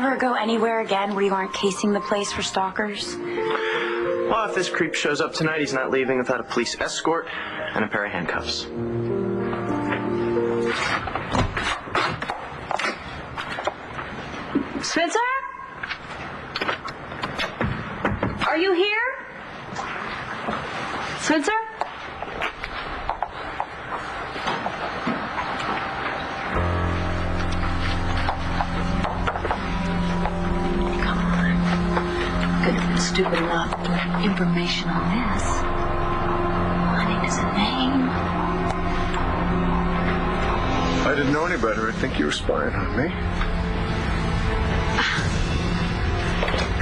ever go anywhere again where you aren't casing the place for stalkers? Well, if this creep shows up tonight, he's not leaving without a police escort and a pair of handcuffs. Spencer? Are you here? Spencer? Come on. Couldn't have been stupid enough to have information on this. Money is a name. I didn't know any better. I think you were spying on me.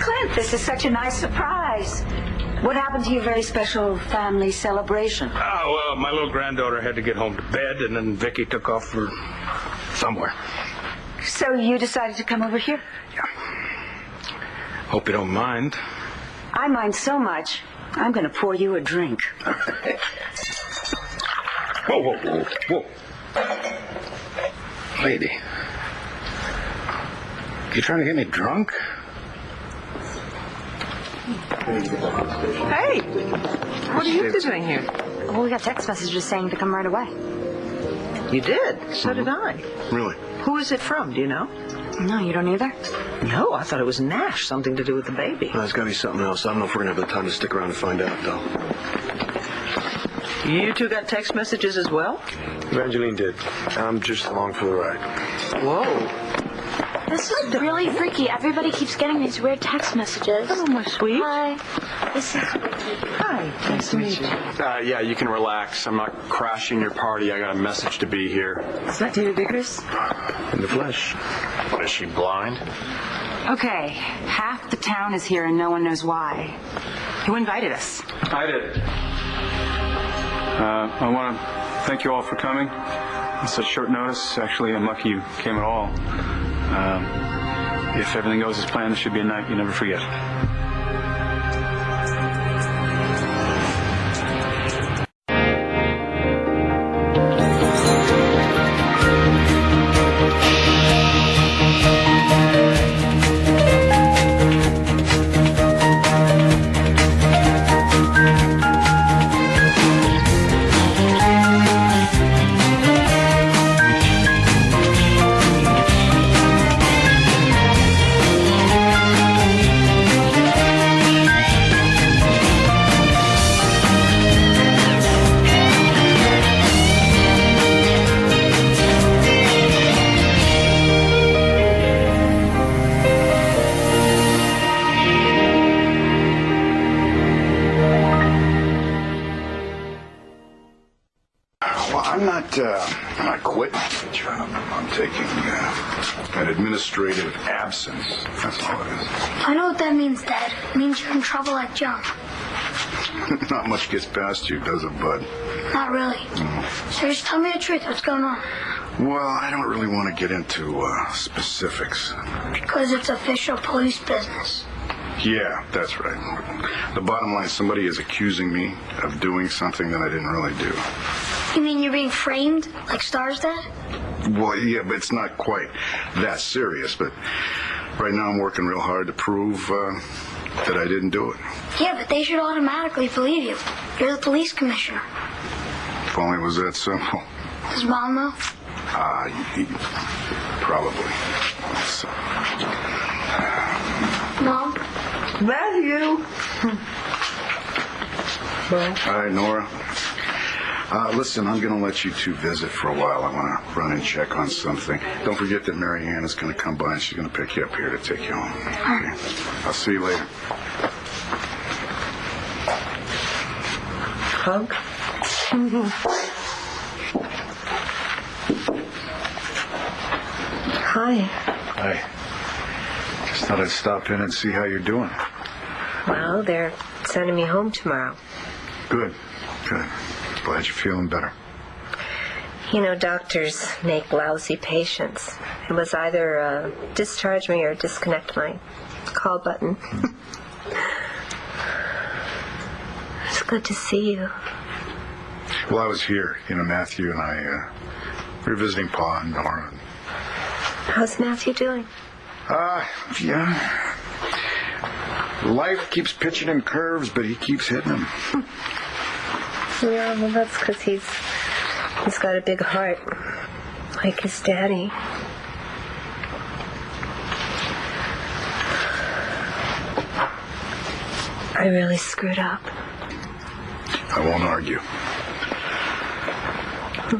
Clint, this is such a nice surprise. What happened to your very special family celebration? Oh, well, my little granddaughter had to get home to bed, and then Vicky took off for somewhere. So you decided to come over here? Yeah. Hope you don't mind. I mind so much, I'm going to pour you a drink. Whoa, whoa, whoa, whoa. Lady, you trying to get me drunk? Hey, what are you doing here? Well, we got text messages saying to come right away. You did? So did I. Really? Who is it from, do you know? No, you don't either? No, I thought it was Nash, something to do with the baby. Well, there's got to be something else. I don't know if we're going to have the time to stick around and find out, though. You two got text messages as well? Evangeline did. I'm just along for the ride. Whoa. This is really freaky. Everybody keeps getting these weird text messages. Oh, my sweet. Hi. This is Vicky. Hi. Nice to meet you. Yeah, you can relax. I'm not crashing your party. I got a message to be here. Is that David Vickers? In the flesh. What, is she blind? Okay, half the town is here and no one knows why. Who invited us? I did. I want to thank you all for coming. On such short notice. Actually, I'm lucky you came at all. If everything goes as planned, it should be a night you never forget. I'm not quitting the job. I'm taking an administrative absence. That's all it is. I know what that means, Dad. It means you're in trouble like junk. Not much gets past you, does it, bud? Not really. So just tell me the truth. What's going on? Well, I don't really want to get into specifics. Because it's official police business. Yeah, that's right. The bottom line, somebody is accusing me of doing something that I didn't really do. You mean you're being framed like Star's dad? Well, yeah, but it's not quite that serious. But right now I'm working real hard to prove that I didn't do it. Yeah, but they should automatically believe you. You're the police commissioner. If only it was that simple. Does Mom know? Probably. So. Mom? Matthew! All right, Nora. Listen, I'm going to let you two visit for a while. I want to run and check on something. Don't forget that Mary Ann is going to come by and she's going to pick you up here to take you home. Okay? I'll see you later. Hug? Hi. Hi. Just thought I'd stop in and see how you're doing. Well, they're sending me home tomorrow. Good. Glad you're feeling better. You know, doctors make lousy patients. It was either discharge me or disconnect my call button. It's good to see you. Well, I was here. Matthew and I, we were visiting Pa and Nora. How's Matthew doing? Yeah. Life keeps pitching him curves, but he keeps hitting them. Yeah, well, that's because he's got a big heart, like his daddy. I really screwed up. I won't argue.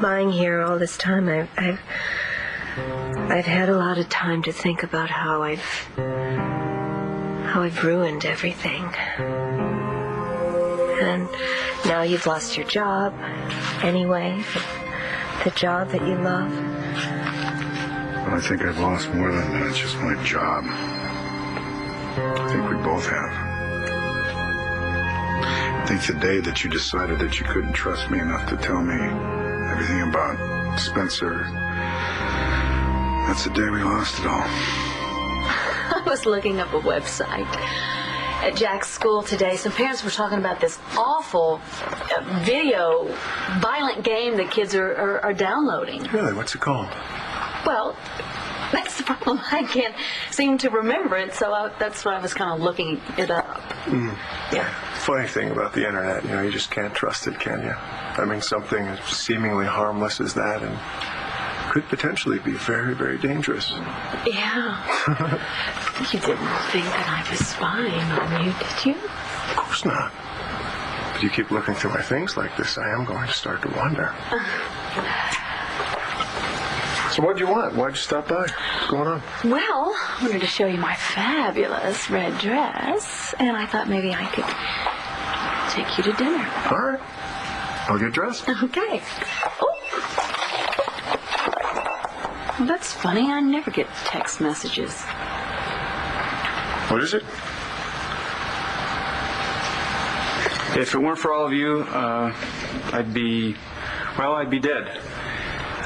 Lying here all this time, I've had a lot of time to think about how I've ruined everything. And now you've lost your job anyway, the job that you love. Well, I think I've lost more than that, just my job. I think we both have. I think the day that you decided that you couldn't trust me enough to tell me everything about Spencer, that's the day we lost it all. I was looking up a website at Jack's school today. Some parents were talking about this awful video, violent game that kids are downloading. Really? What's it called? Well, that's the problem. I can't seem to remember it, so that's why I was kind of looking it up. Yeah. Funny thing about the internet, you just can't trust it, can you? I mean, something as seemingly harmless as that and could potentially be very, very dangerous. Yeah. You didn't think that I was spying on you, did you? Of course not. But you keep looking through my things like this, I am going to start to wonder. So what'd you want? Why'd you stop by? What's going on? Well, I wanted to show you my fabulous red dress, and I thought maybe I could take you to dinner. All right. I'll get dressed. Okay. Oh. Well, that's funny. I never get text messages. What is it? If it weren't for all of you, I'd be dead.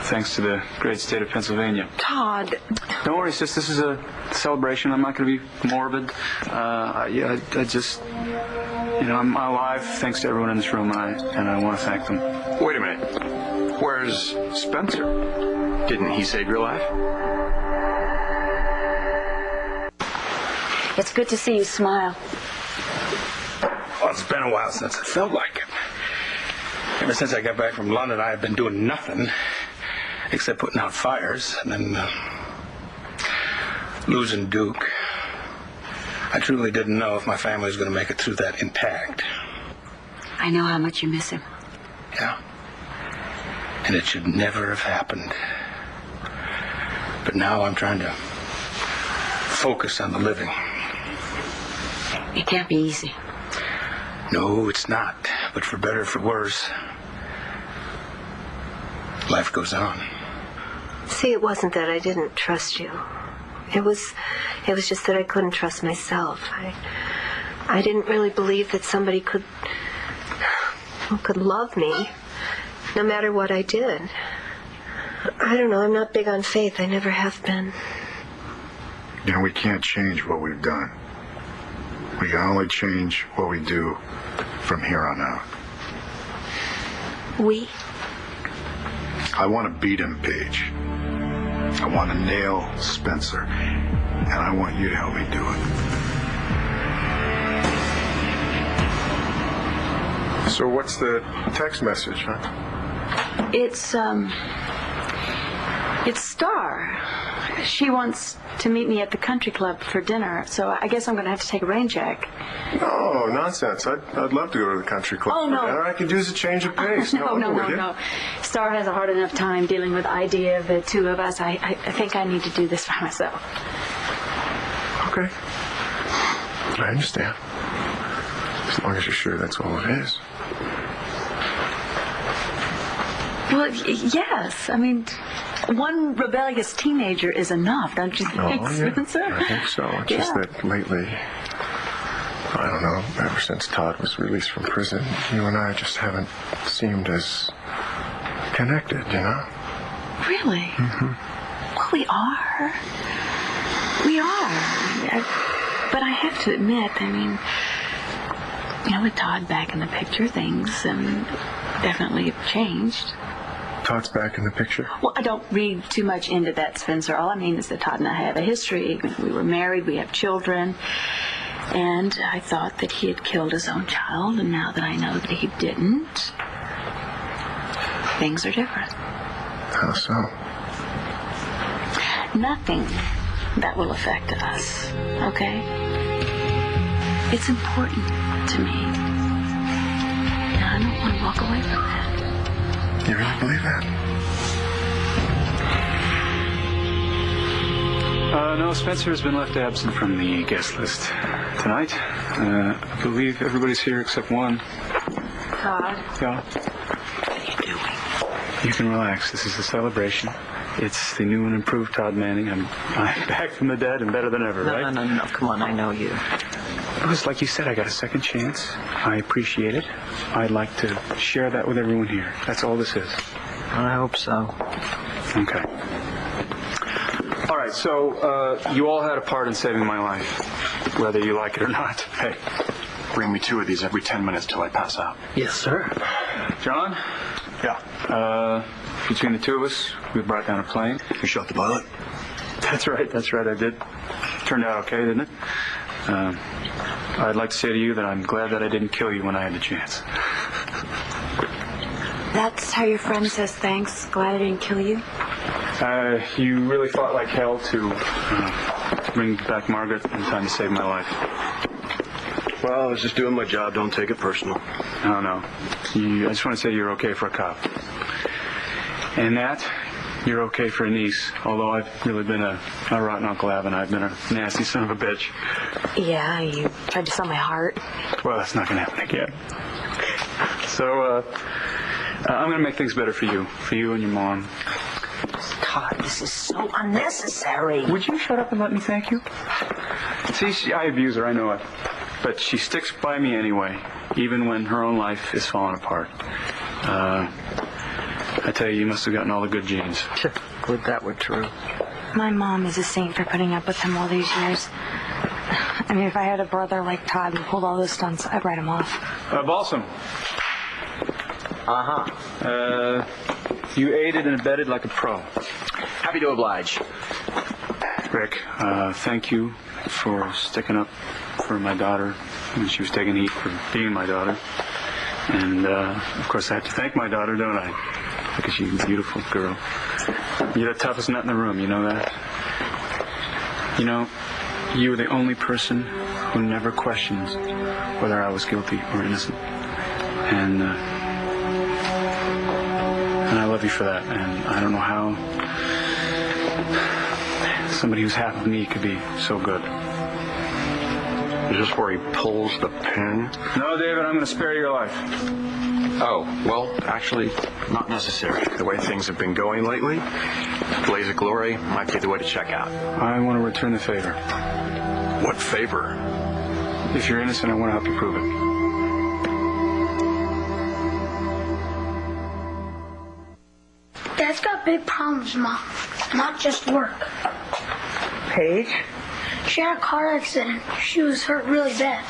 Thanks to the great state of Pennsylvania. Todd. Don't worry, sis. This is a celebration. I'm not going to be morbid. I just, I'm alive thanks to everyone in this room, and I want to thank them. Wait a minute. Where's Spencer? Didn't he save your life? It's good to see you smile. Well, it's been a while since it felt like it. Ever since I got back from London, I have been doing nothing except putting out fires and then losing Duke. I truly didn't know if my family was going to make it through that intact. I know how much you miss him. Yeah. And it should never have happened. But now I'm trying to focus on the living. It can't be easy. No, it's not. But for better or for worse, life goes on. See, it wasn't that I didn't trust you. It was just that I couldn't trust myself. I didn't really believe that somebody could love me, no matter what I did. I don't know. I'm not big on faith. I never have been. We can't change what we've done. We can only change what we do from here on out. We? I want to beat him, Paige. I want to nail Spencer. And I want you to help me do it. So what's the text message, huh? It's Star. She wants to meet me at the country club for dinner, so I guess I'm going to have to take a rain check. No, nonsense. I'd love to go to the country club. Oh, no. All I can do is a change of pace. No. Star has a hard enough time dealing with the idea of the two of us. I think I need to do this by myself. Okay. I understand. As long as you're sure that's all it is. Well, yes. I mean, one rebellious teenager is enough, don't you think, Spencer? I think so. It's just that lately, I don't know, ever since Todd was released from prison, you and I just haven't seemed as connected, Really? Mm-hmm. Well, we are. We are. But I have to admit, with Todd back in the picture, things definitely have changed. Todd's back in the picture? Well, I don't read too much into that, Spencer. All I mean is that Todd and I have a history. We were married, we have children, and I thought that he had killed his own child, and now that I know that he didn't, things are different. How so? Nothing that will affect us, okay? It's important to me. And I don't want to walk away from that. You really believe that? No, Spencer has been left absent from the guest list tonight. I believe everybody's here except one. Todd. Yeah. What are you doing? You can relax. This is a celebration. It's the new and improved Todd Manning. I'm back from the dead and better than ever, right? No. Come on, I know you. It was like you said, I got a second chance. I appreciate it. I'd like to share that with everyone here. That's all this is. I hope so. Okay. All right, so you all had a part in saving my life, whether you like it or not. Hey, bring me 2 of these every 10 minutes till I pass out. Yes, sir. John? Yeah. Between the two of us, we brought down a plane. You shot the pilot? That's right, I did. Turned out okay, didn't it? I'd like to say to you that I'm glad that I didn't kill you when I had the chance. That's how your friend says thanks. Glad I didn't kill you. You really fought like hell to bring back Margaret in time to save my life. Well, I was just doing my job. Don't take it personal. No. I just want to say you're okay for a cop. And that, you're okay for a niece. Although I've really been a rotten Uncle Av, and I've been a nasty son of a bitch. Yeah, you tried to sell my heart. Well, that's not going to happen again. So, I'm going to make things better for you and your mom. Todd, this is so unnecessary. Would you shut up and let me thank you? See, I abuse her, I know it. But she sticks by me anyway, even when her own life is falling apart. I tell you must have gotten all the good genes. Would that were true. My mom is a saint for putting up with him all these years. I mean, if I had a brother like Todd who pulled all those stunts, I'd write him off. Balsam. Uh-huh. You aided and abetted like a pro. Happy to oblige. Rick, thank you for sticking up for my daughter when she was taking heat for being my daughter. And, of course, I have to thank my daughter, don't I? Because she's a beautiful girl. You're the toughest nut in the room, you know that? You know, you were the only person who never questions whether I was guilty or innocent. And I love you for that. And I don't know how somebody who's half of me could be so good. Is this where he pulls the pin? No, David, I'm going to spare your life. Oh, well, actually, not necessary. The way things have been going lately, blaze of glory might be the way to check out. I want to return the favor. What favor? If you're innocent, I want to help you prove it. Dad's got big problems, Mom. Not just work. Paige? She had a car accident. She was hurt really bad.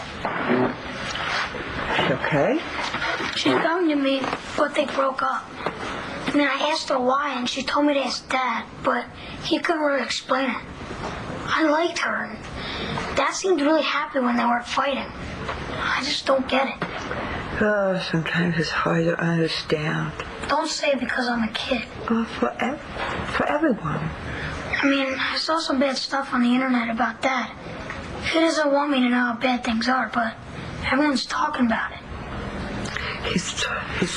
She okay? She's coming to me, but they broke up. And then I asked her why, and she told me to ask Dad, but he couldn't really explain it. I liked her, and Dad seemed really happy when they weren't fighting. I just don't get it. Oh, sometimes it's hard to understand. Don't say it because I'm a kid. Oh, for everyone. I mean, I saw some bad stuff on the internet about Dad. He doesn't want me to know how bad things are, but everyone's talking about it. He's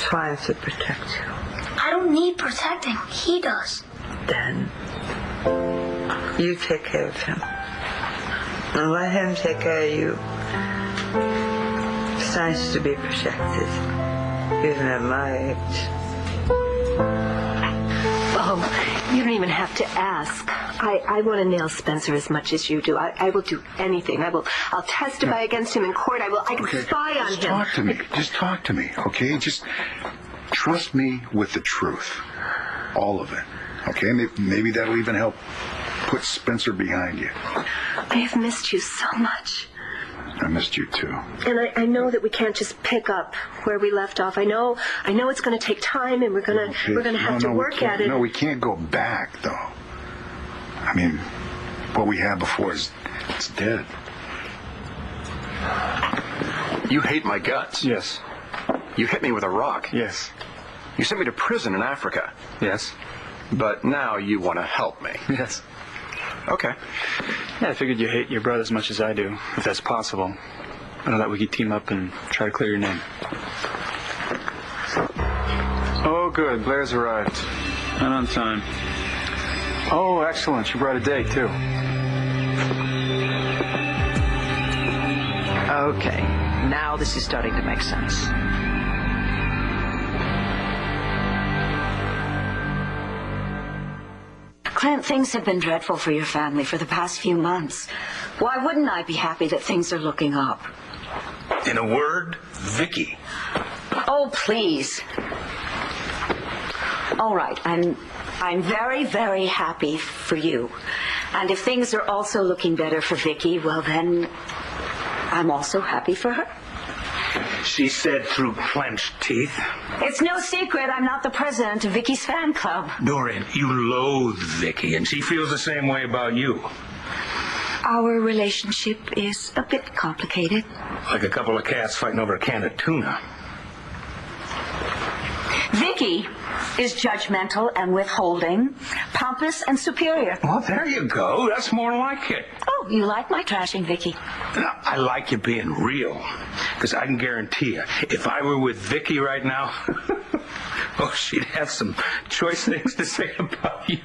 trying to protect you. I don't need protecting. He does. Then you take care of him. And let him take care of you. It's nice to be protected, even at my age. Oh, you don't even have to ask. I want to nail Spencer as much as you do. I will do anything. I'll testify against him in court. I can spy on him. Just talk to me, okay? Just trust me with the truth. All of it. Okay? Maybe that'll even help put Spencer behind you. I have missed you so much. I missed you too. And I know that we can't just pick up where we left off. I know it's going to take time, and we're going to have to work at it. No, we can't go back, though. I mean, what we had before it's dead. You hate my guts. Yes. You hit me with a rock. Yes. You sent me to prison in Africa. Yes. But now you want to help me. Yes. Okay. Yeah, I figured you hate your brother as much as I do, if that's possible. I know that we could team up and try to clear your name. Oh, good. Blair's arrived. And on time. Oh, excellent. She brought a date, too. Okay. Now this is starting to make sense. Clint, things have been dreadful for your family for the past few months. Why wouldn't I be happy that things are looking up? In a word, Vicky. Oh, please. All right, I'm very, very happy for you. And if things are also looking better for Vicky, well then, I'm also happy for her. She said through clenched teeth. It's no secret I'm not the president of Vicky's fan club. Dorian, you loathe Vicky, and she feels the same way about you. Our relationship is a bit complicated. Like a couple of cats fighting over a can of tuna. Vicky is judgmental and withholding, pompous and superior. Well, there you go. That's more like it. Oh, you like my trashing, Vicky? Now, I like you being real, because I can guarantee you, if I were with Vicky right now, oh, she'd have some choice things to say about you.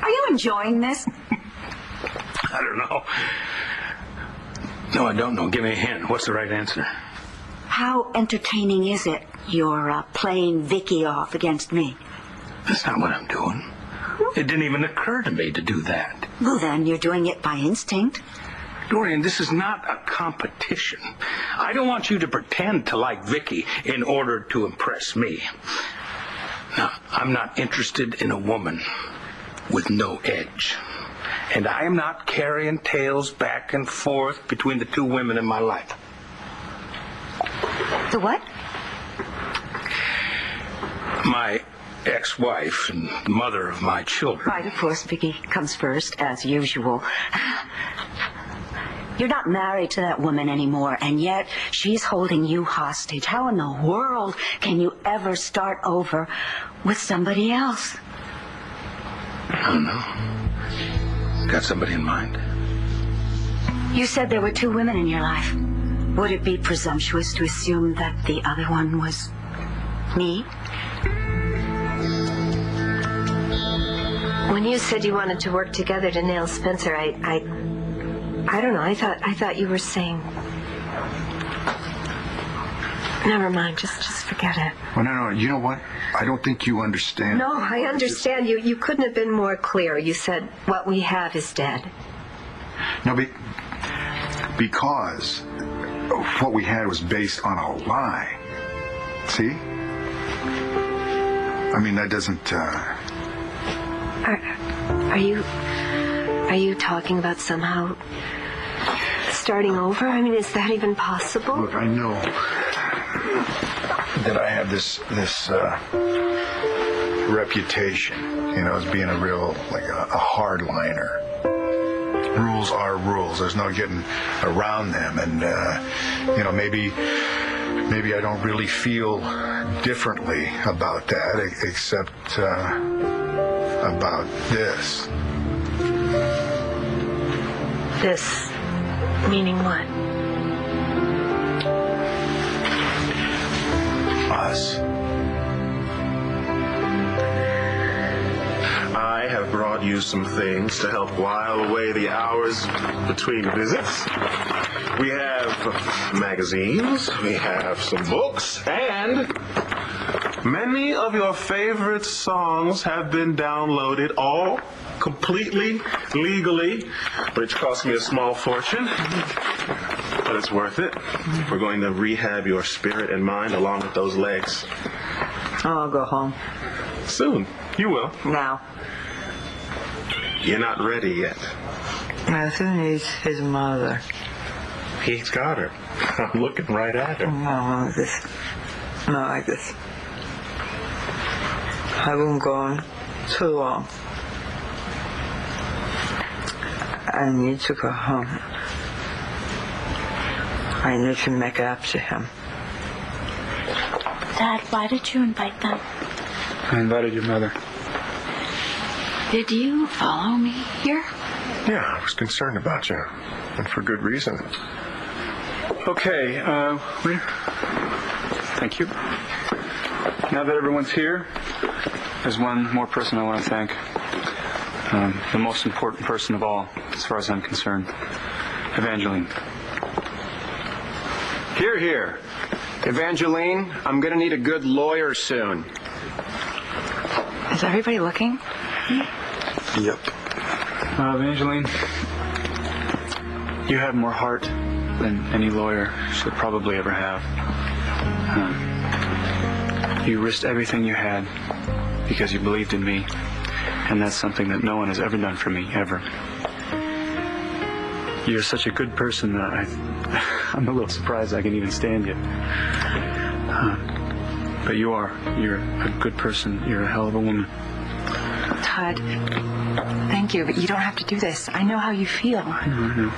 Are you enjoying this? I don't know. No, I don't know. Give me a hint. What's the right answer? How entertaining is it you're playing Vicky off against me? That's not what I'm doing. It didn't even occur to me to do that. Well, then you're doing it by instinct. Dorian, this is not a competition. I don't want you to pretend to like Vicky in order to impress me. Now, I'm not interested in a woman with no edge. And I am not carrying tales back and forth between the two women in my life. The what? My ex-wife and mother of my children. Right, of course, Vicky comes first, as usual. You're not married to that woman anymore, and yet she's holding you hostage. How in the world can you ever start over with somebody else? I don't know. Got somebody in mind? You said there were two women in your life. Would it be presumptuous to assume that the other one was me? When you said you wanted to work together to nail Spencer, I don't know. I thought you were saying. Never mind. Just forget it. Well, no. You know what? I don't think you understand. No, I understand. You couldn't have been more clear. You said what we have is dead. No, because what we had was based on a lie. See? I mean, that doesn't. Are you talking about somehow starting over? I mean, is that even possible? Look, I know that I have this reputation, as being a real, like a hardliner. Rules are rules. There's no getting around them, and maybe I don't really feel differently about that, except about this. This meaning what? Us. I have brought you some things to help while away the hours between visits. We have magazines, we have some books, and many of your favorite songs have been downloaded, all completely legally, which cost me a small fortune, but it's worth it. We're going to rehab your spirit and mind along with those legs. I'll go home. Soon. You will. Now. You're not ready yet. Who needs his mother? He's got her. I'm looking right at her. No, like this. Not like this. I've been gone too long. I need to go home. I need to make it up to him. Dad, why did you invite them? I invited your mother. Did you follow me here? Yeah, I was concerned about you. And for good reason. Okay, thank you. Now that everyone's here, there's one more person I want to thank. The most important person of all, as far as I'm concerned. Evangeline. Here, here. Evangeline, I'm going to need a good lawyer soon. Is everybody looking? Yep. Evangeline, you have more heart than any lawyer should probably ever have. You risked everything you had because you believed in me, and that's something that no one has ever done for me, ever. You're such a good person that I'm a little surprised I can even stand you. But you are. You're a good person. You're a hell of a woman. Todd, thank you, but you don't have to do this. I know how you feel. I know.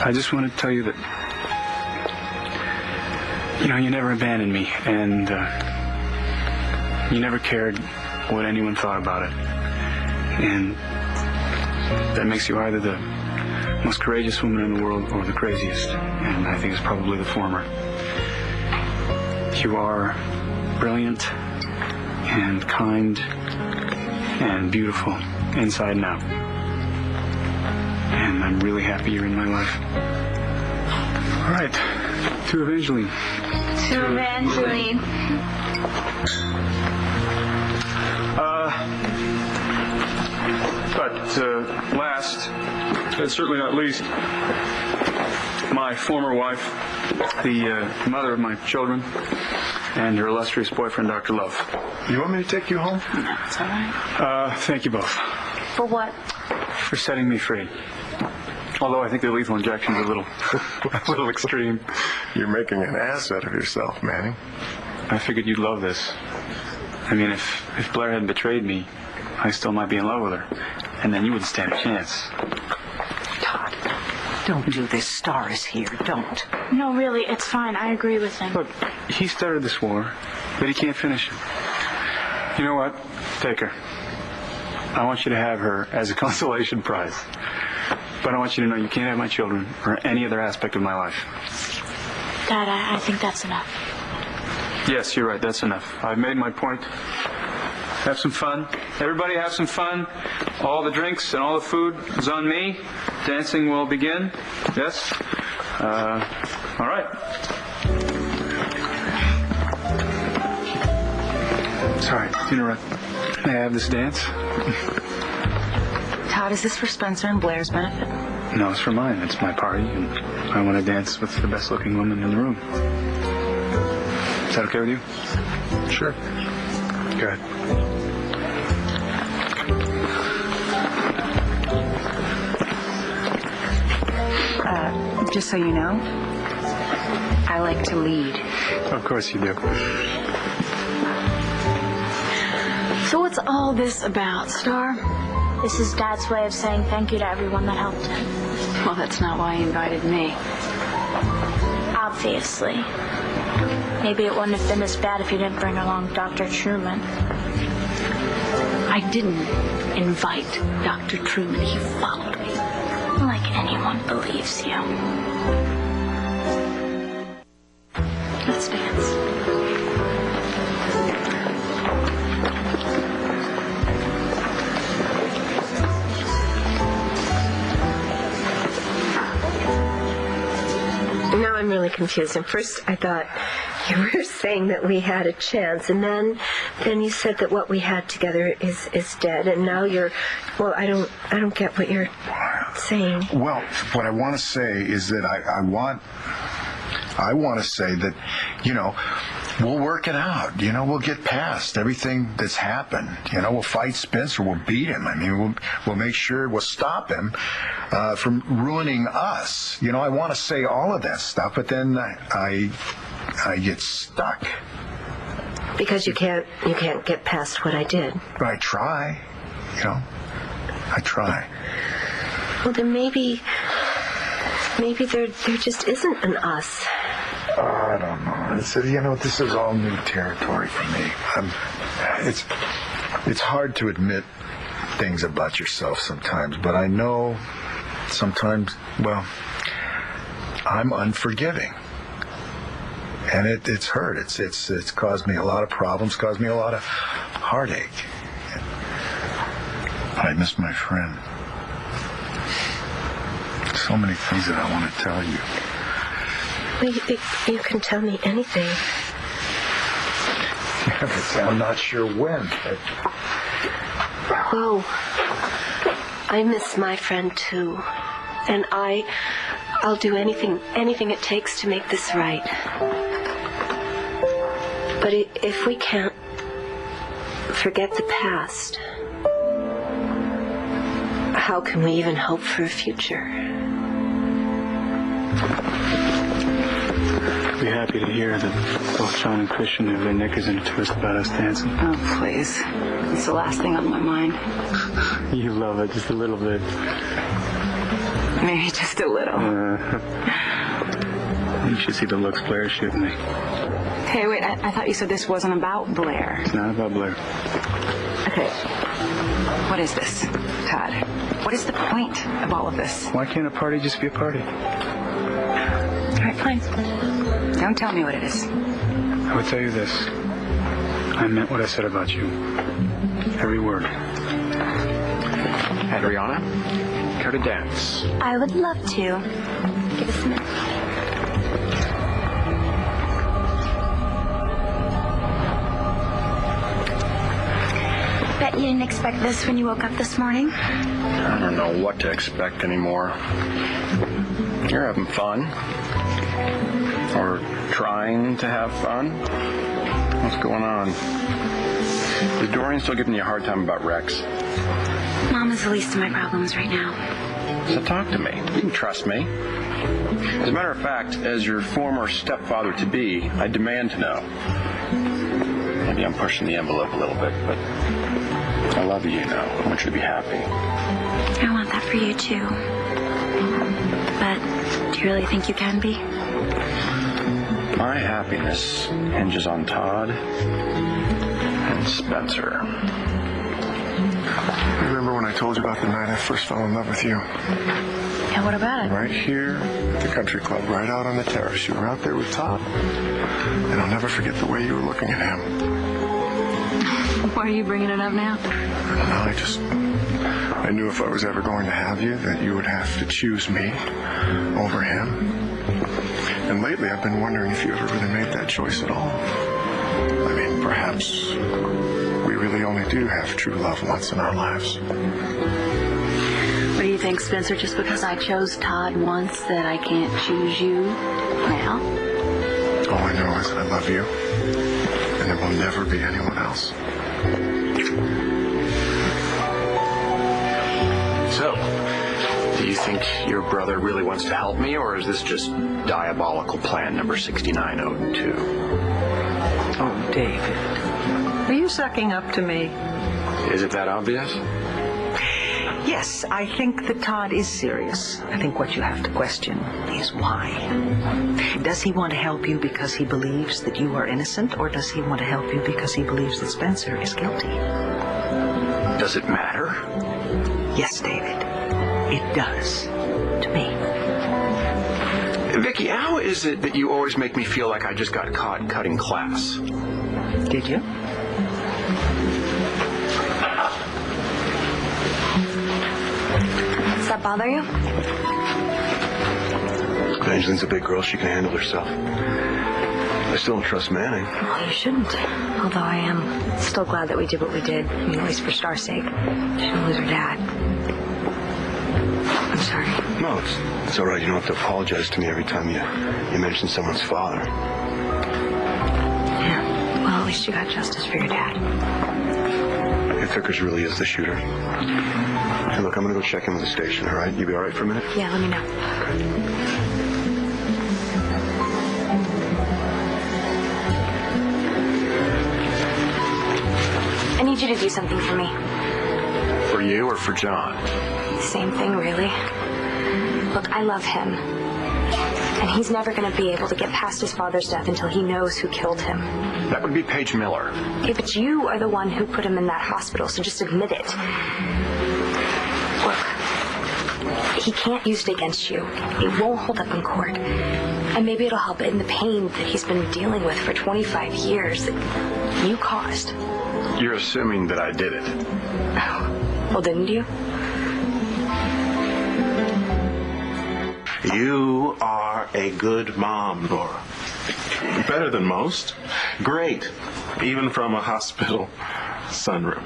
I just want to tell you that, you never abandoned me, and you never cared what anyone thought about it. And that makes you either the most courageous woman in the world or the craziest, and I think it's probably the former. You are brilliant and kind and beautiful inside and out. And I'm really happy you're in my life. All right, to Evangeline. To Evangeline. But last, and certainly not least, my former wife, the mother of my children, and her illustrious boyfriend, Dr. Love. You want me to take you home? No, it's all right. Thank you both. For what? For setting me free. Although I think the lethal injection's a little extreme. You're making an ass out of yourself, Manning. I figured you'd love this. I mean, if Blair hadn't betrayed me, I still might be in love with her. And then you wouldn't stand a chance. Todd, don't do this. Star is here. Don't. No, really, it's fine. I agree with him. Look, he started this war, but he can't finish it. You know what? Take her. I want you to have her as a consolation prize. But I want you to know you can't have my children or any other aspect of my life. Dad, I think that's enough. Yes, you're right. That's enough. I've made my point. Have some fun. Everybody have some fun. All the drinks and all the food is on me. Dancing will begin. Yes? All right. Sorry to interrupt. May I have this dance? Todd, is this for Spencer and Blair's benefit? No, it's for mine. It's my party, and I want to dance with the best-looking woman in the room. Is that okay with you? Sure. Good. Just so you know, I like to lead. Of course you do. So what's all this about, Star? This is Dad's way of saying thank you to everyone that helped him. Well, that's not why he invited me. Obviously. Maybe it wouldn't have been as bad if you didn't bring along Dr. Truman. I didn't invite Dr. Truman. He followed me. Like anyone believes you. Let's dance. Now I'm really confused. At first I thought you were saying that we had a chance, and then you said that what we had together is dead, and now well, I don't get what you're saying. Well, what I want to say is that I want to say that, we'll work it out. We'll get past everything that's happened. We'll fight Spencer. We'll beat him. I mean, we'll make sure we'll stop him from ruining us. I want to say all of that stuff, but then I get stuck. Because you can't get past what I did. But I try. I try. Well, then maybe there just isn't an us. I don't know. This is all new territory for me. It's hard to admit things about yourself sometimes, but I know sometimes, I'm unforgiving. And it's hurt. It's caused me a lot of problems, caused me a lot of heartache. But I miss my friend. So many things that I want to tell you. Well, you can tell me anything. Yeah, but I'm not sure when. Oh, I miss my friend too. And I'll do anything it takes to make this right. But if we can't forget the past, how can we even hope for a future? I'd be happy to hear that both John and Christian have their knickers in a twist about us dancing. Oh, please. It's the last thing on my mind. You love it just a little bit. Maybe just a little. You should see the looks Blair's shooting me. Hey, wait, I thought you said this wasn't about Blair. It's not about Blair. Okay. What is this, Todd? What is the point of all of this? Why can't a party just be a party? All right, fine. Don't tell me what it is. I would tell you this. I meant what I said about you. Every word. Adriana, care to dance? I would love to. Give us a minute. Bet you didn't expect this when you woke up this morning? I don't know what to expect anymore. You're having fun. Or trying to have fun. What's going on? Is Dorian still giving you a hard time about Rex? Mom is the least of my problems right now. So talk to me. You can trust me. As a matter of fact, as your former stepfather-to-be, I demand to know. Maybe I'm pushing the envelope a little bit, but I love you, I want you to be happy. I want that for you, too. But do you really think you can be? My happiness hinges on Todd and Spencer. Remember when I told you about the night I first fell in love with you? Yeah, what about it? Right here at the country club, right out on the terrace. You were out there with Todd. And I'll never forget the way you were looking at him. Why are you bringing it up now? I knew if I was ever going to have you, that you would have to choose me over him. And lately, I've been wondering if you ever really made that choice at all. I mean, perhaps we really only do have true love once in our lives. What do you think, Spencer? Just because I chose Todd once, that I can't choose you now? All I know is I love you, and there will never be anyone else. So, do you think your brother really wants to help me, or is this just diabolical plan number 6902? Oh, David. Are you sucking up to me? Is it that obvious? Yes, I think that Todd is serious. I think what you have to question is why. Does he want to help you because he believes that you are innocent, or does he want to help you because he believes that Spencer is guilty? Does it matter? Yes, David. It does. To me. Vicky, how is it that you always make me feel like I just got caught cutting class? Did you? Does that bother you? Angeline's a big girl. She can handle herself. I still don't trust Manning. Well, you shouldn't. Although I am still glad that we did what we did. I mean, at least for Star's sake. She didn't lose her dad. I'm sorry. No, it's all right. You don't have to apologize to me every time you mention someone's father. Yeah, least you got justice for your dad. If Vickers really is the shooter. Hey, look, I'm gonna go check in with the station, all right? You be all right for a minute? Yeah, let me know. I need you to do something for me. For you or for John? Same thing, really. Look, I love him. And he's never going to be able to get past his father's death until he knows who killed him. That would be Paige Miller. Okay, but you are the one who put him in that hospital, so just admit it. Look, he can't use it against you. It won't hold up in court. And maybe it'll help in the pain that he's been dealing with for 25 years that you caused. You're assuming that I did it. Well, didn't you? You are a good mom, Nora. Better than most. Great. Even from a hospital sunroom.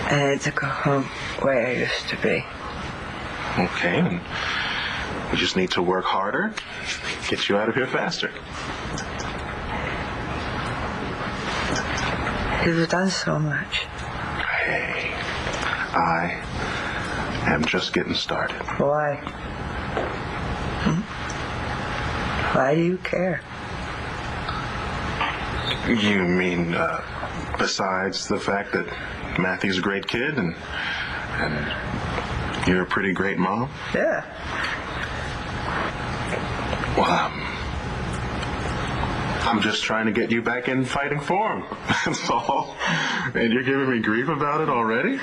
I need to go home where I used to be. Okay, and we just need to work harder, get you out of here faster. You've done so much. Hey, I am just getting started. Why? Why do you care? You mean, besides the fact that Matthew's a great kid and you're a pretty great mom? Yeah. Well, I'm just trying to get you back in fighting form. That's all. And you're giving me grief about it already?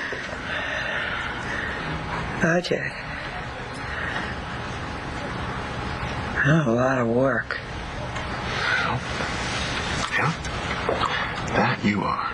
Ajay. A lot of work. Yeah. That you are.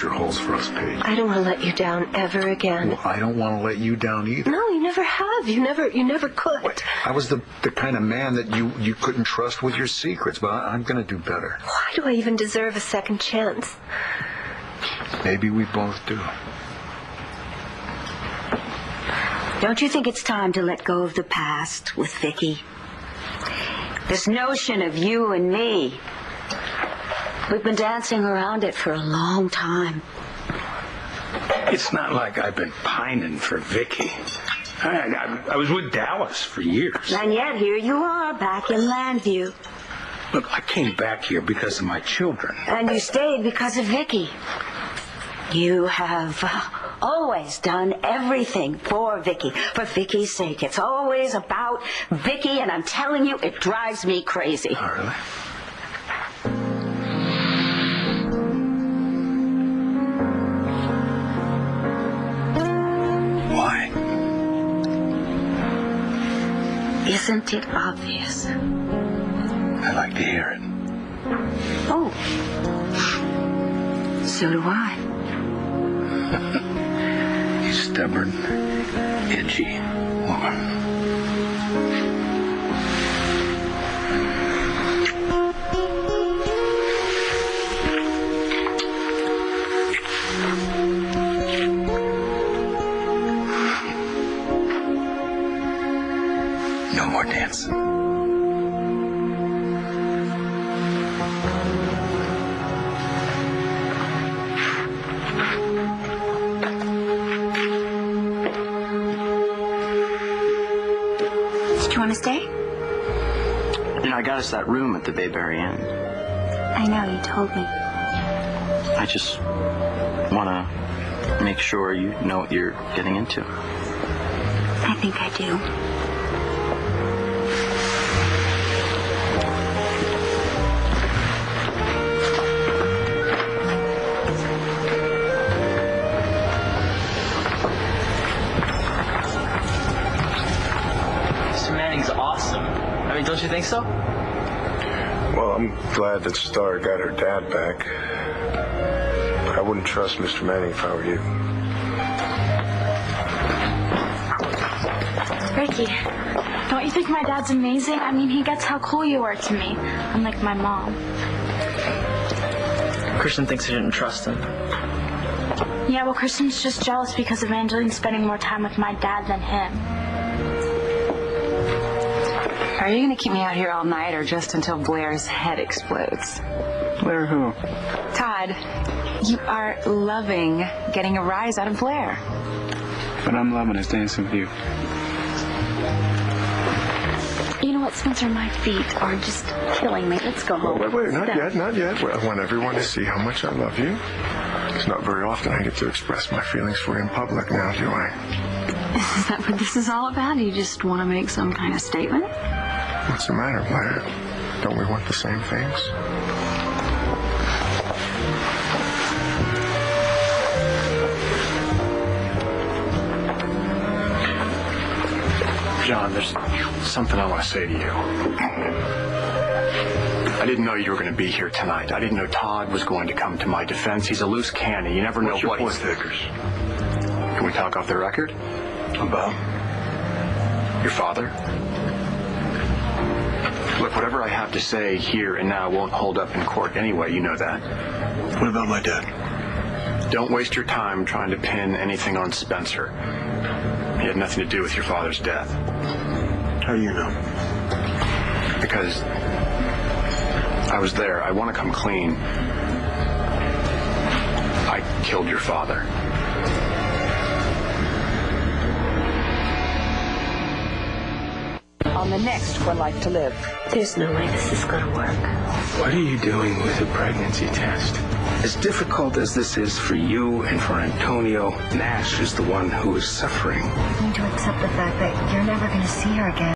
Holds for us, Paige. I don't want to let you down ever again. Well, I don't want to let you down either. No, you never have. You never could. What? I was the kind of man that you couldn't trust with your secrets, but I'm going to do better. Why do I even deserve a second chance? Maybe we both do. Don't you think it's time to let go of the past with Vicky? This notion of you and me, we've been dancing around it for a long time. It's not like I've been pining for Vicky. I was with Dallas for years. And yet here you are, back in Landview. Look, I came back here because of my children. And you stayed because of Vicky. You have always done everything for Vicky, for Vicky's sake. It's always about Vicky, and I'm telling you, it drives me crazy. Oh, really? Why? Isn't it obvious? I'd like to hear it. Oh. So do I. You stubborn, edgy woman. No more dancing. Did you want to stay? You know, I got us that room at the Bayberry Inn. I know, you told me. I just want to make sure you know what you're getting into. I think I do. Manning's awesome. I mean, don't you think so? Well, I'm glad that Star got her dad back. But I wouldn't trust Mr. Manning if I were you. Ricky, don't you think my dad's amazing? I mean, he gets how cool you are to me, unlike my mom. Christian thinks I didn't trust him. Yeah, well, Kristen's just jealous because Evangeline's spending more time with my dad than him. Are you going to keep me out here all night or just until Blair's head explodes? Blair who? Todd, you are loving getting a rise out of Blair. But I'm loving his dancing with you. You know what, Spencer? My feet are just killing me. Let's go home. Wait, not yet. Well, I want everyone to see how much I love you. It's not very often I get to express my feelings for you in public now, do I? Is that what this is all about? You just want to make some kind of statement? What's the matter, Blair? Don't we want the same things? John, there's something I want to say to you. I didn't know you were going to be here tonight. I didn't know Todd was going to come to my defense. He's a loose cannon. You never know what he's... Vickers? Can we talk off the record? About? Your father? Look, whatever I have to say here and now won't hold up in court anyway. You know that. What about my dad? Don't waste your time trying to pin anything on Spencer. He had nothing to do with your father's death. How do you know? Because I was there. I want to come clean. I killed your father. On the next For Life to Live. There's no way this is going to work. What are you doing with the pregnancy test? As difficult as this is for you and for Antonio, Nash is the one who is suffering. You need to accept the fact that you're never going to see her again.